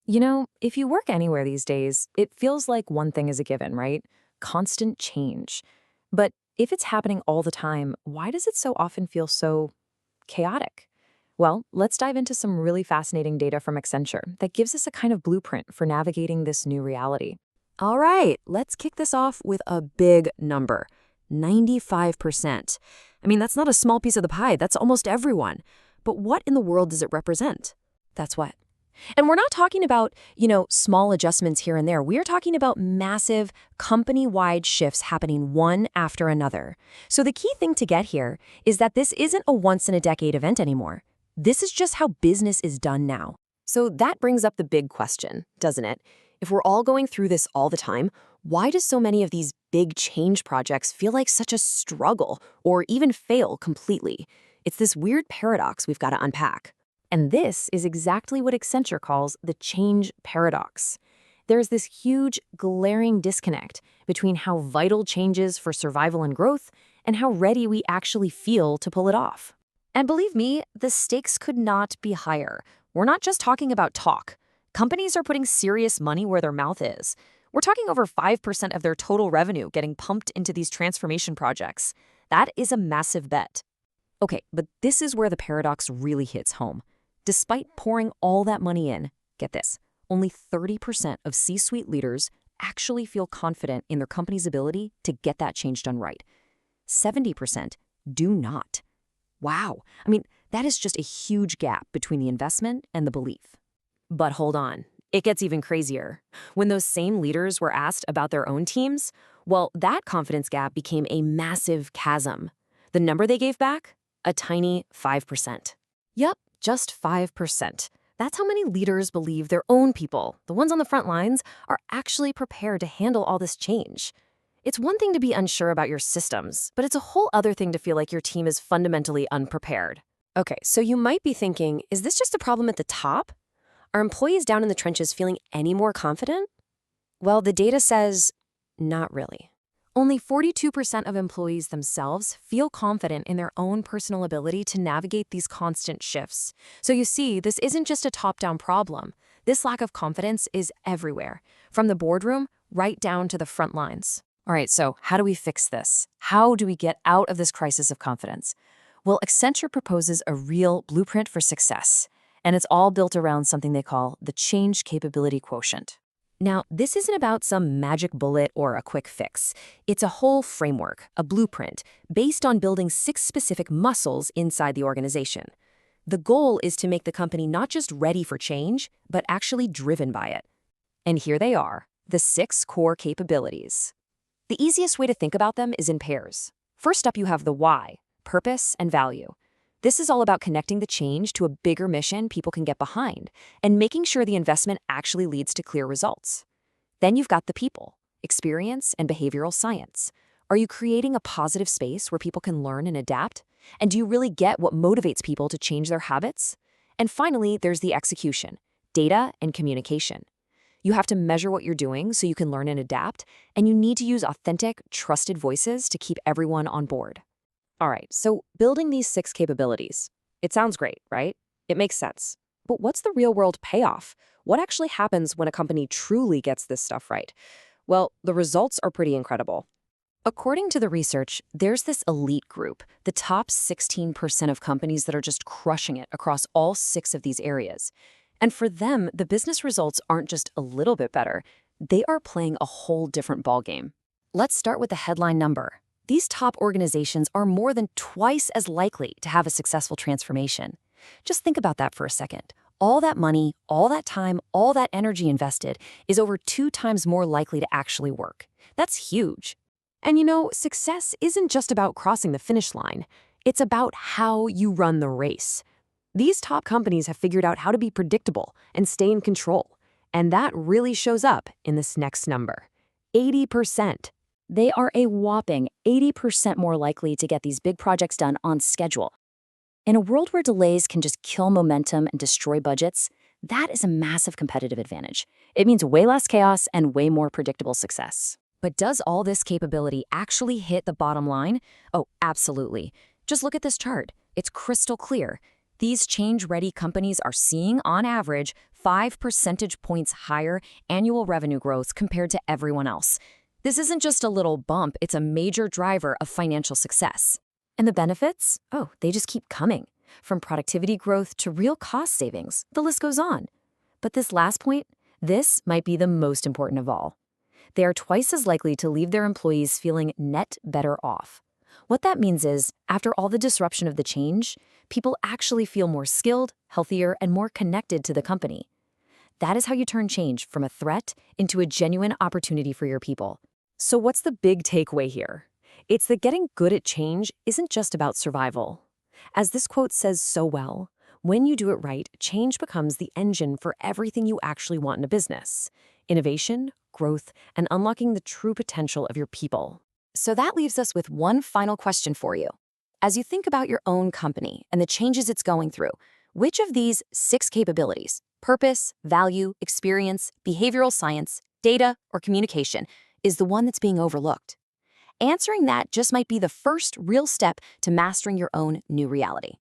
If you work anywhere these days, it feels like one thing is a given, right? Constant change. But if it's happening all the time, why does it so often feel so chaotic? Well, let's dive into some really fascinating data from Accenture that gives us a kind of blueprint for navigating this new reality. All right, let's kick this off with a big number, 95%. That's not a small piece of the pie, that's almost everyone. But what in the world does it represent? That's what. And we're not talking about, small adjustments here and there. We are talking about massive company-wide shifts happening one after another. So the key thing to get here is that this isn't a once-in-a-decade event anymore. This is just how business is done now. So that brings up the big question, doesn't it? If we're all going through this all the time, why do so many of these big change projects feel like such a struggle or even fail completely? It's this weird paradox we've got to unpack. And this is exactly what Accenture calls the change paradox. There's this huge, glaring disconnect between how vital change is for survival and growth and how ready we actually feel to pull it off. And believe me, the stakes could not be higher. We're not just talking about talk. Companies are putting serious money where their mouth is. We're talking over 5% of their total revenue getting pumped into these transformation projects. That is a massive bet. Okay, but this is where the paradox really hits home. Despite pouring all that money in, get this, only 30% of C-suite leaders actually feel confident in their company's ability to get that change done right. 70% do not. Wow. That is just a huge gap between the investment and the belief. But hold on, it gets even crazier. When those same leaders were asked about their own teams, well, that confidence gap became a massive chasm. The number they gave back? A tiny 5%. Yup. Just 5%. That's how many leaders believe their own people, the ones on the front lines, are actually prepared to handle all this change. It's one thing to be unsure about your systems, but it's a whole other thing to feel like your team is fundamentally unprepared. Okay, so you might be thinking, is this just a problem at the top? Are employees down in the trenches feeling any more confident? Well, the data says, not really. Only 42% of employees themselves feel confident in their own personal ability to navigate these constant shifts. So you see, this isn't just a top-down problem. This lack of confidence is everywhere, from the boardroom right down to the front lines. All right, so how do we fix this? How do we get out of this crisis of confidence? Well, Accenture proposes a real blueprint for success, and it's all built around something they call the change capability quotient. Now, this isn't about some magic bullet or a quick fix. It's a whole framework, a blueprint, based on building 6 specific muscles inside the organization. The goal is to make the company not just ready for change, but actually driven by it. And here they are, the 6 core capabilities. The easiest way to think about them is in pairs. First up, you have the why, purpose and value. This is all about connecting the change to a bigger mission people can get behind and making sure the investment actually leads to clear results. Then you've got the people, experience and behavioral science. Are you creating a positive space where people can learn and adapt? And do you really get what motivates people to change their habits? And finally, there's the execution, data and communication. You have to measure what you're doing so you can learn and adapt, and you need to use authentic, trusted voices to keep everyone on board. All right, so building these 6 capabilities. It sounds great, right? It makes sense. But what's the real-world payoff? What actually happens when a company truly gets this stuff right? Well, the results are pretty incredible. According to the research, there's this elite group, the top 16% of companies that are just crushing it across all 6 of these areas. And for them, the business results aren't just a little bit better. They are playing a whole different ballgame. Let's start with the headline number. These top organizations are more than twice as likely to have a successful transformation. Just think about that for a second. All that money, all that time, all that energy invested is over 2 times more likely to actually work. That's huge. And success isn't just about crossing the finish line. It's about how you run the race. These top companies have figured out how to be predictable and stay in control. And that really shows up in this next number, 80%. They are a whopping 80% more likely to get these big projects done on schedule. In a world where delays can just kill momentum and destroy budgets, that is a massive competitive advantage. It means way less chaos and way more predictable success. But does all this capability actually hit the bottom line? Oh, absolutely. Just look at this chart. It's crystal clear. These change-ready companies are seeing, on average, 5 percentage points higher annual revenue growth compared to everyone else. This isn't just a little bump, it's a major driver of financial success. And the benefits? Oh, they just keep coming. From productivity growth to real cost savings, the list goes on. But this last point, this might be the most important of all. They are twice as likely to leave their employees feeling net better off. What that means is, after all the disruption of the change, people actually feel more skilled, healthier, and more connected to the company. That is how you turn change from a threat into a genuine opportunity for your people. So what's the big takeaway here? It's that getting good at change isn't just about survival. As this quote says so well, when you do it right, change becomes the engine for everything you actually want in a business: innovation, growth, and unlocking the true potential of your people. So that leaves us with one final question for you. As you think about your own company and the changes it's going through, which of these 6 capabilities — purpose, value, experience, behavioral science, data, or communication — is the one that's being overlooked? Answering that just might be the first real step to mastering your own new reality.